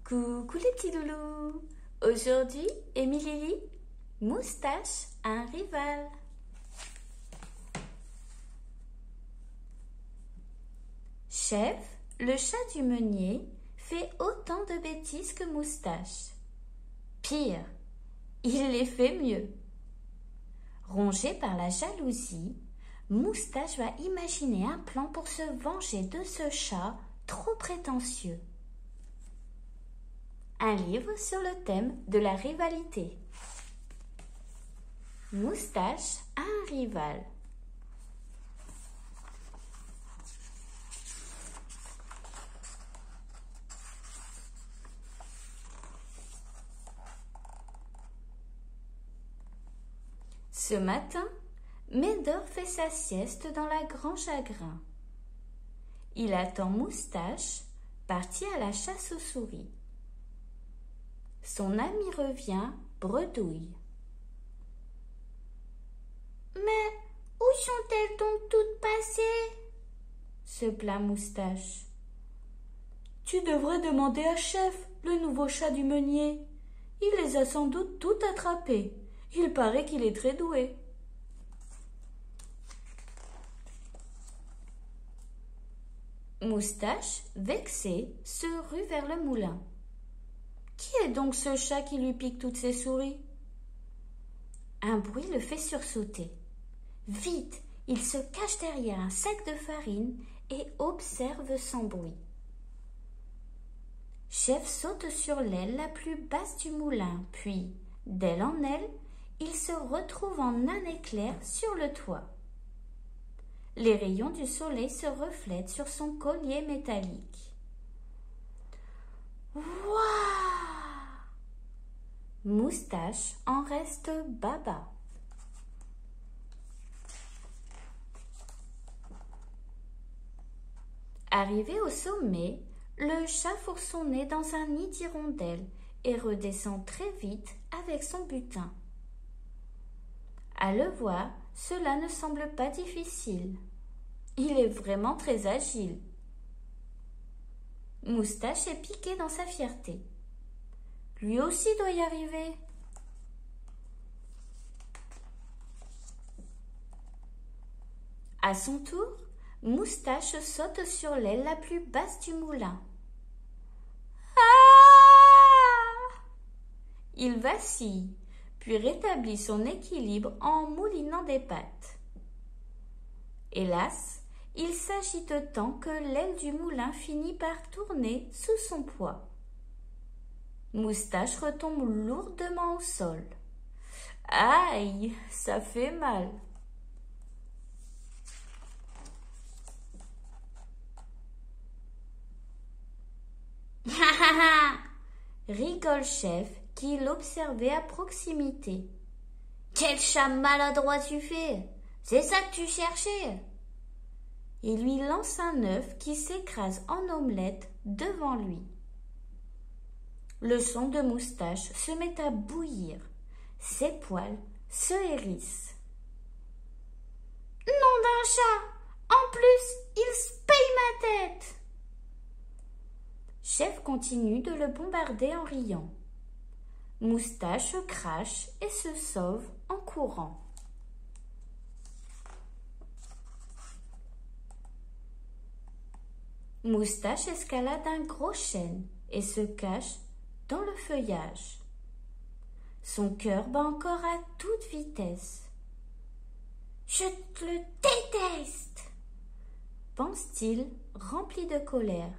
Coucou les petits loulous. Aujourd'hui, Émilie, Moustache a un rival. Chef, le chat du meunier, fait autant de bêtises que Moustache. Pire, il les fait mieux. Rongé par la jalousie, Moustache va imaginer un plan pour se venger de ce chat trop prétentieux. Un livre sur le thème de la rivalité. Moustache a un rival. Ce matin, Médor fait sa sieste dans la grange à grains. Il attend Moustache, parti à la chasse aux souris. Son ami revient, bredouille. Mais où sont-elles donc toutes passées? Se plaint Moustache. Tu devrais demander à Chef, le nouveau chat du meunier. Il les a sans doute toutes attrapées. Il paraît qu'il est très doué. Moustache, vexé, se rue vers le moulin. Qui est donc ce chat qui lui pique toutes ses souris? Un bruit le fait sursauter. Vite, il se cache derrière un sac de farine et observe sans bruit. Chef saute sur l'aile la plus basse du moulin, puis, d'aile en aile, il se retrouve en un éclair sur le toit. Les rayons du soleil se reflètent sur son collier métallique. Waouh! Moustache en reste baba. Arrivé au sommet, le chat fourre son nez dans un nid d'hirondelle et redescend très vite avec son butin. À le voir, cela ne semble pas difficile. Il est vraiment très agile. Moustache est piqué dans sa fierté. Lui aussi doit y arriver. À son tour, Moustache saute sur l'aile la plus basse du moulin. Ah! Il vacille, puis rétablit son équilibre en moulinant des pattes. Hélas, il s'agite tant que l'aile du moulin finit par tourner sous son poids. Moustache retombe lourdement au sol. Aïe, ça fait mal. Rigole Chef qui l'observait à proximité. Quel chat maladroit tu fais! C'est ça que tu cherchais! Il lui lance un œuf qui s'écrase en omelette devant lui. Le sang de Moustache se met à bouillir. Ses poils se hérissent. Nom d'un chat! En plus, il se paye ma tête! Chef continue de le bombarder en riant. Moustache crache et se sauve en courant. Moustache escalade un gros chêne et se cache dans le feuillage. Son cœur bat encore à toute vitesse. « Je te le déteste !» pense-t-il, rempli de colère.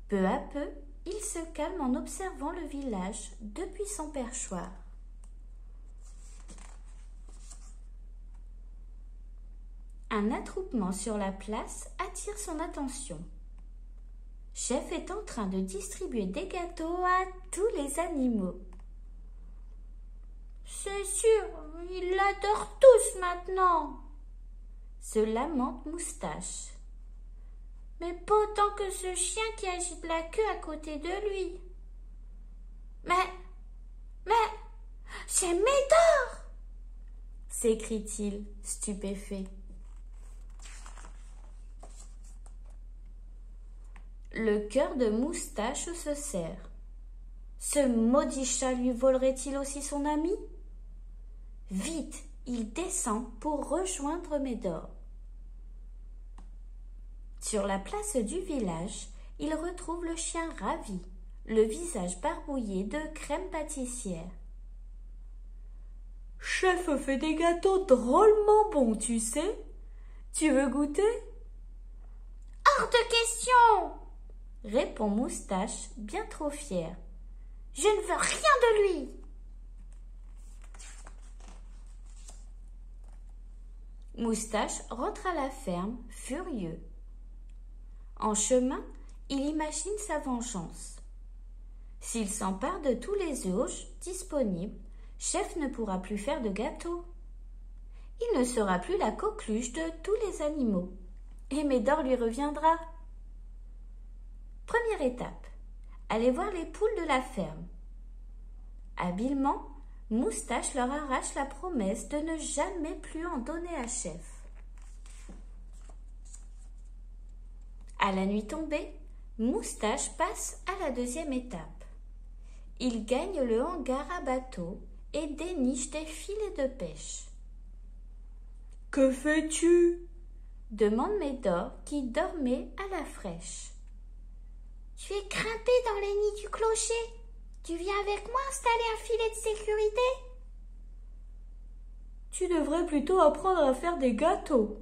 Peu à peu, il se calme en observant le village depuis son perchoir. Un attroupement sur la place attire son attention. Chef est en train de distribuer des gâteaux à tous les animaux. C'est sûr, ils l'adorent tous maintenant, se lamente Moustache. Mais pas autant que ce chien qui agite la queue à côté de lui. Mais, c'est Médor! S'écrie-t-il, stupéfait. Le cœur de Moustache se serre. Ce maudit chat lui volerait-il aussi son ami? Vite, il descend pour rejoindre Médor. Sur la place du village, il retrouve le chien ravi, le visage barbouillé de crème pâtissière. Chef fait des gâteaux drôlement bons, tu sais. Tu veux goûter? Hors de question, répond Moustache, bien trop fier. Je ne veux rien de lui. Moustache rentre à la ferme, furieux. En chemin, il imagine sa vengeance. S'il s'empare de tous les œufs disponibles, Chef ne pourra plus faire de gâteaux. Il ne sera plus la coqueluche de tous les animaux, et Médor lui reviendra. Première étape, aller voir les poules de la ferme. Habilement, Moustache leur arrache la promesse de ne jamais plus en donner à Chef. À la nuit tombée, Moustache passe à la deuxième étape. Il gagne le hangar à bateau et déniche des filets de pêche. « Que fais-tu » demande Médor qui dormait à la fraîche. « Je vais grimper dans les nids du clocher. Tu viens avec moi installer un filet de sécurité ?»« Tu devrais plutôt apprendre à faire des gâteaux, »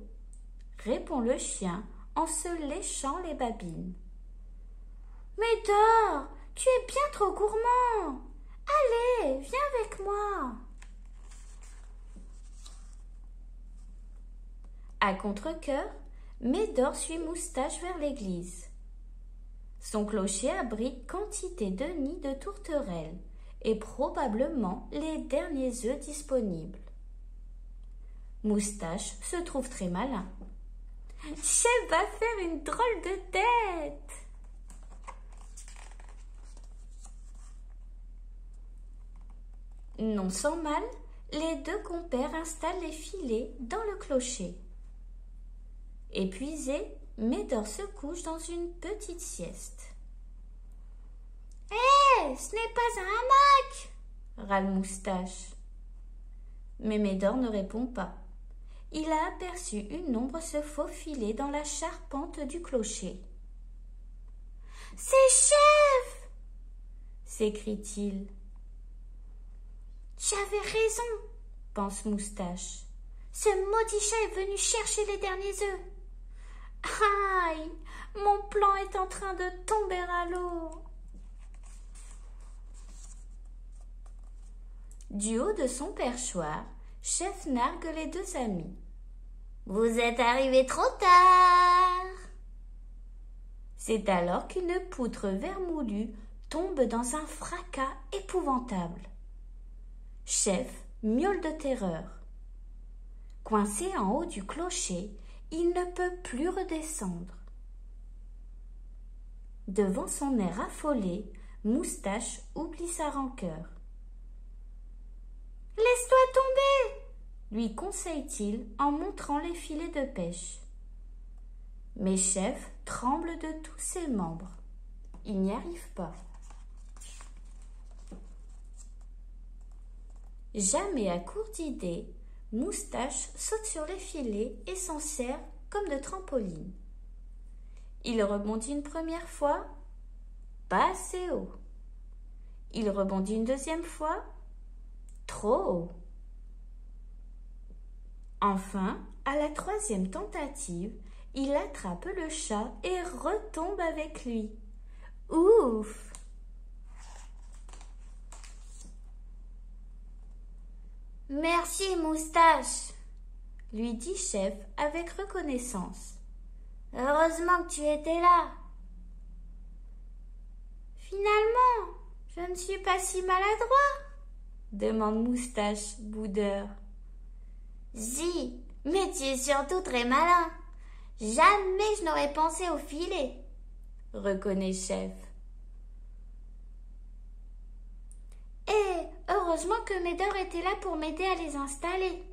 répond le chien en se léchant les babines. « Médor, tu es bien trop gourmand. Allez, viens avec moi. » À contre-cœur, Médor suit Moustache vers l'église. Son clocher abrite quantité de nids de tourterelles et probablement les derniers œufs disponibles. Moustache se trouve très malin. « Chef va faire une drôle de tête !» Non sans mal, les deux compères installent les filets dans le clocher. Épuisé, Médor se couche dans une petite sieste. « Hé, ce n'est pas un hamac !» râle Moustache. Mais Médor ne répond pas. Il a aperçu une ombre se faufiler dans la charpente du clocher. « C'est Chef !» s'écrie-t-il. « J'avais raison, » pense Moustache. « Ce maudit chat est venu chercher les derniers œufs. Aïe, mon plan est en train de tomber à l'eau. » Du haut de son perchoir, Chef nargue les deux amis. « Vous êtes arrivés trop tard !» C'est alors qu'une poutre vermoulue tombe dans un fracas épouvantable. Chef miaule de terreur. Coincé en haut du clocher, il ne peut plus redescendre. Devant son air affolé, Moustache oublie sa rancœur. « Laisse-toi tomber !» lui conseille-t-il en montrant les filets de pêche. Mais Chef tremble de tous ses membres. Il n'y arrive pas. Jamais à court d'idées, Moustache saute sur les filets et s'en sert comme de trampoline. Il rebondit une première fois, pas assez haut. Il rebondit une deuxième fois, trop haut. Enfin, à la troisième tentative, il attrape le chat et retombe avec lui. Ouf! « Merci, Moustache !» lui dit Chef avec reconnaissance. « Heureusement que tu étais là. »« Finalement, je ne suis pas si maladroit ?» demande Moustache, boudeur. « Si, mais tu es surtout très malin. Jamais je n'aurais pensé au filet, » reconnaît Chef. Heureusement que Médor était là pour m'aider à les installer.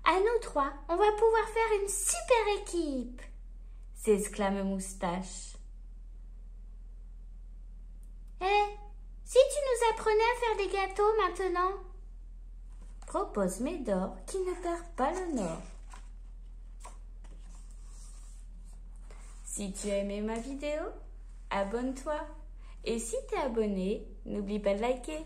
À nous trois, on va pouvoir faire une super équipe, s'exclame Moustache. Eh, si tu nous apprenais à faire des gâteaux maintenant? Propose Médor qui ne perd pas le nord. Si tu as aimé ma vidéo, abonne-toi. Et si t'es abonné, n'oublie pas de liker.